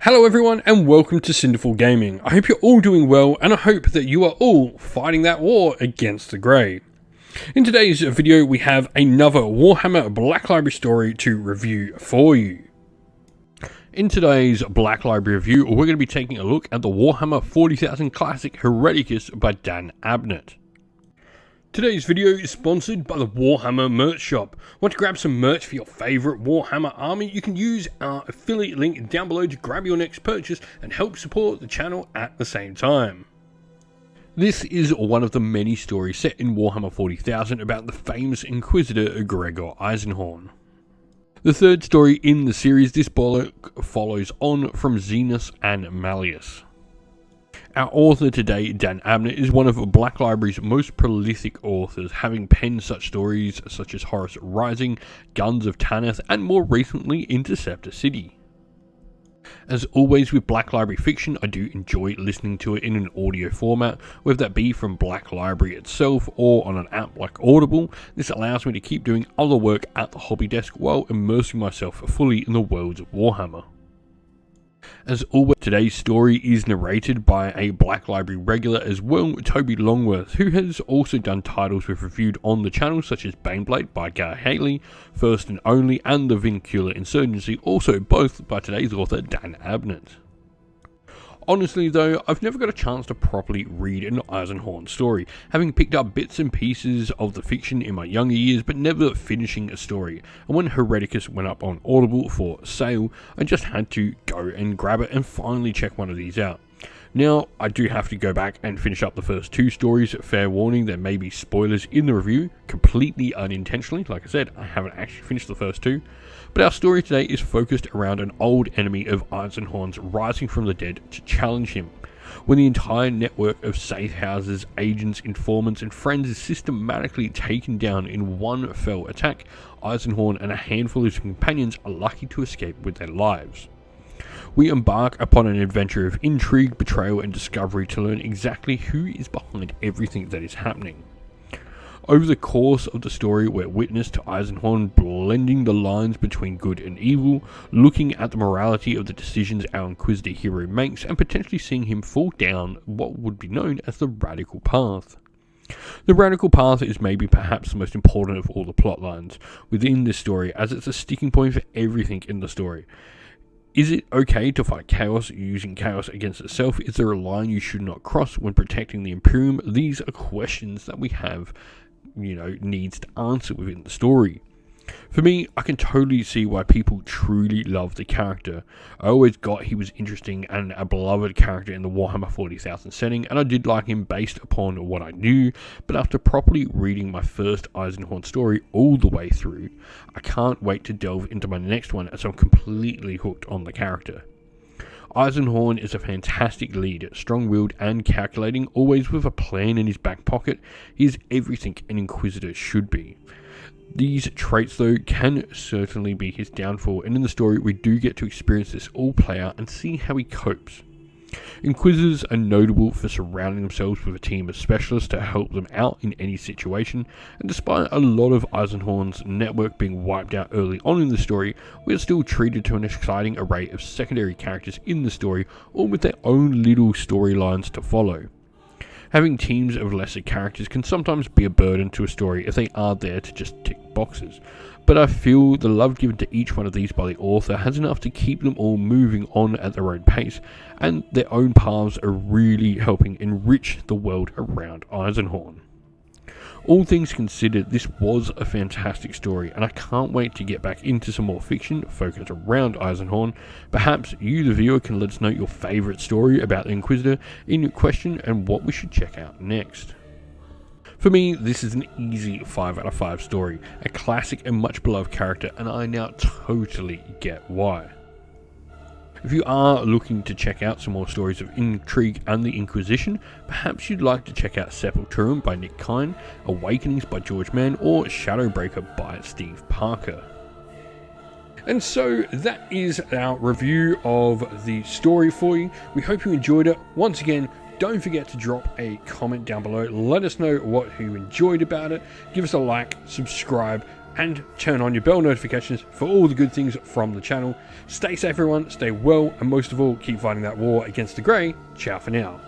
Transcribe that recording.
Hello everyone and welcome to Cinderful Gaming. I hope you're all doing well and I hope that you are all fighting that war against the grey. In today's video we have another Warhammer Black Library story to review for you. In today's Black Library review we're going to be taking a look at the Warhammer 40,000 Classic Hereticus by Dan Abnett. Today's video is sponsored by the Warhammer merch shop. Want to grab some merch for your favourite Warhammer army? You can use our affiliate link down below to grab your next purchase and help support the channel at the same time. This is one of the many stories set in Warhammer 40,000 about the famous Inquisitor Gregor Eisenhorn. The third story in the series, this book follows on from Xenos and Malleus. Our author today, Dan Abnett, is one of Black Library's most prolific authors, having penned such stories such as Horus Rising, Guns of Tanith, and more recently Interceptor City. As always with Black Library fiction, I do enjoy listening to it in an audio format, whether that be from Black Library itself or on an app like Audible. This allows me to keep doing other work at the hobby desk while immersing myself fully in the worlds of Warhammer. As always, today's story is narrated by a Black Library regular as well, Toby Longworth, who has also done titles we've reviewed on the channel such as Baneblade by Gar Haley, First and Only, and The Vincular Insurgency, also both by today's author Dan Abnett. Honestly though, I've never got a chance to properly read an Eisenhorn story, having picked up bits and pieces of the fiction in my younger years but never finishing a story, and when Hereticus went up on Audible for sale, I just had to go and grab it and finally check one of these out. Now, I do have to go back and finish up the first two stories. Fair warning, there may be spoilers in the review, completely unintentionally. Like I said, I haven't actually finished the first two. But our story today is focused around an old enemy of Eisenhorn's rising from the dead to challenge him. When the entire network of safe houses, agents, informants, and friends is systematically taken down in one fell attack, Eisenhorn and a handful of his companions are lucky to escape with their lives. We embark upon an adventure of intrigue, betrayal, and discovery to learn exactly who is behind everything that is happening. Over the course of the story, we're witness to Eisenhorn blending the lines between good and evil, looking at the morality of the decisions our Inquisitor hero makes, and potentially seeing him fall down what would be known as the Radical Path. The Radical Path is maybe perhaps the most important of all the plot lines within this story, as it's a sticking point for everything in the story. Is it okay to fight chaos using chaos against itself? Is there a line you should not cross when protecting the Imperium? These are questions that we have, needs to answer within the story. For me, I can totally see why people truly love the character. I always got he was interesting and a beloved character in the Warhammer 40,000 setting, and I did like him based upon what I knew, but after properly reading my first Eisenhorn story all the way through, I can't wait to delve into my next one as I'm completely hooked on the character. Eisenhorn is a fantastic leader, strong-willed and calculating, always with a plan in his back pocket. He is everything an Inquisitor should be. These traits though can certainly be his downfall, and in the story we do get to experience this all play out and see how he copes. Inquisitors are notable for surrounding themselves with a team of specialists to help them out in any situation, and despite a lot of Eisenhorn's network being wiped out early on in the story, we are still treated to an exciting array of secondary characters in the story, all with their own little storylines to follow. Having teams of lesser characters can sometimes be a burden to a story if they are there to just tick boxes, but I feel the love given to each one of these by the author has enough to keep them all moving on at their own pace, and their own paths are really helping enrich the world around Eisenhorn. All things considered, this was a fantastic story, and I can't wait to get back into some more fiction focused around Eisenhorn. Perhaps you, the viewer, can let us know your favourite story about the Inquisitor in question and what we should check out next. For me, this is an easy 5 out of 5 story, a classic and much beloved character, and I now totally get why. If you are looking to check out some more stories of intrigue and the Inquisition, perhaps you'd like to check out Sepulturum by Nick Kine, Awakenings by George Mann, or Shadowbreaker by Steve Parker. And so that is our review of the story for you. We hope you enjoyed it. Once again, don't forget to drop a comment down below. Let us know what you enjoyed about it. Give us a like, subscribe, and turn on your bell notifications for all the good things from the channel. Stay safe everyone, stay well, and most of all, keep fighting that war against the Grey. Ciao for now.